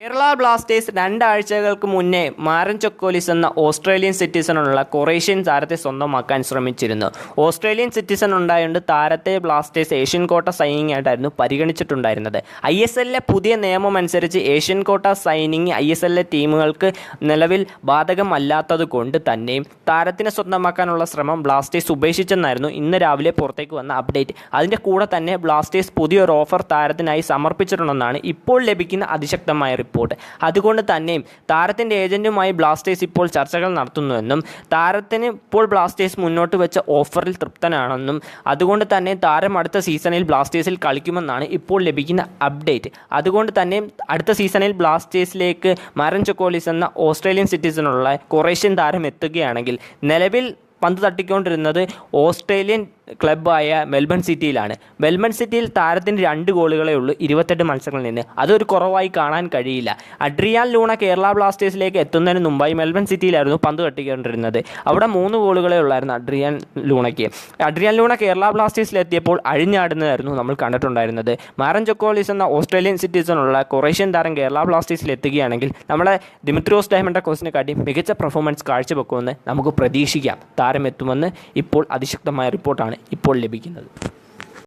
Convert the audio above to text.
Kerala Blasters 2 ആഴ്ചകൾക്ക് മുന്നേ മാരൻ ചൊക്കോലിസ് എന്ന ഓസ്ട്രേലിയൻ സിറ്റിസണുള്ള കൊറേഷ്യൻ താരത്തെ സ്വന്തമാക്കാൻ ശ്രമിച്ചിരുന്നു. ഓസ്ട്രേലിയൻ സിറ്റിസൺ ഉണ്ടായതുകൊണ്ട് താരത്തെ ബ്ലാസ്റ്റേഴ്സ് ഏഷ്യൻ കോട്ട സൈനിങ് ആയിട്ടായിരുന്നു പരിഗണിച്ചിട്ടുണ്ടായിരുന്നത്. ISLലെ പുതിയ നിയമം അനുസരിച്ച് ഏഷ്യൻ കോട്ട സൈനിങ് ISLലെ ടീമുകൾക്ക് നിലവിൽ ബാധകമല്ലാത്തത് കൊണ്ട് തന്നെയും താരത്തിനെ സ്വന്തമാക്കാനുള്ള ശ്രമം ബ്ലാസ്റ്റേഴ്സ് ഉപേക്ഷിച്ചെന്നായിരുന്നു ഇന്ന് രാവിലെ പുറത്തേക്ക് വന്ന അപ്ഡേറ്റ്. അതിൻ്റെ കൂടെ തന്നെ ബ്ലാസ്റ്റേഴ്സ് പുതിയൊരു ഓഫർ താരത്തിനായി സമർപ്പിച്ചിട്ടുണ്ടെന്നാണ് ഇപ്പോൾ ലഭിക്കുന്ന അതിശക്തമായ റിപ്പോർട്ട്. അതുകൊണ്ട് തന്നെ താരത്തിൻ്റെ ഏജൻറ്റുമായി ബ്ലാസ്റ്റേഴ്സ് ഇപ്പോൾ ചർച്ചകൾ നടത്തുന്നുവെന്നും താരത്തിന് ഇപ്പോൾ ബ്ലാസ്റ്റേഴ്സ് മുന്നോട്ട് വെച്ച ഓഫറിൽ തൃപ്തനാണെന്നും അതുകൊണ്ട് തന്നെ താരം അടുത്ത സീസണിൽ ബ്ലാസ്റ്റേഴ്സിൽ കളിക്കുമെന്നാണ് ഇപ്പോൾ ലഭിക്കുന്ന അപ്ഡേറ്റ്. അതുകൊണ്ട് തന്നെ അടുത്ത സീസണിൽ ബ്ലാസ്റ്റേഴ്സിലേക്ക് മാരൻ ചൊക്കോലിസ് എന്ന ഓസ്ട്രേലിയൻ സിറ്റിസണുള്ള കൊറേഷ്യൻ താരം എത്തുകയാണെങ്കിൽ നിലവിൽ പന്ത് തട്ടിക്കൊണ്ടിരുന്നത് ഓസ്ട്രേലിയൻ ക്ലബ്ബായ മെൽബൺ സിറ്റിയിലാണ്. മെൽബൺ സിറ്റിയിൽ താരത്തിന് 2 ഗോളുകളേ ഉള്ളൂ 28 മത്സരങ്ങളിൽ നിന്ന്. അതൊരു കുറവായി കാണാൻ കഴിയില്ല. അഡ്രിയാൻ ലൂണ കേരള ബ്ലാസ്റ്റേഴ്സിലേക്ക് എത്തുന്നതിന് മുമ്പായി മെൽബൺ സിറ്റിയിലായിരുന്നു പന്ത് തട്ടിക്കൊണ്ടിരുന്നത്. അവിടെ 3 ഗോളുകളേ ഉള്ളായിരുന്നു അഡ്രിയാൻ ലൂണയ്ക്ക്. അഡ്രിയാൻ ലൂണ കേരള ബ്ലാസ്റ്റേഴ്സിലെത്തിയപ്പോൾ അഴിഞ്ഞാടുന്നതായിരുന്നു നമ്മൾ കണ്ടിട്ടുണ്ടായിരുന്നത്. മാരൻ ചൊക്കോലിസ് എന്ന ഓസ്ട്രേലിയൻ സിറ്റിസണുള്ള കൊറേഷ്യൻ താരം കേരള ബ്ലാസ്റ്റേഴ്സിൽ എത്തുകയാണെങ്കിൽ നമ്മുടെ ദിമിത്രിയോസ് ഡയമൻഡക്കോസിനെ കാട്ടി മികച്ച പെർഫോമൻസ് കാഴ്ചവെക്കുമെന്ന് നമുക്ക് പ്രതീക്ഷിക്കാം. താരം എത്തുമെന്ന് ഇപ്പോൾ അതിശക്തമായ റിപ്പോർട്ടാണ് ഇപ്പോൾ ലഭിക്കുന്നത്.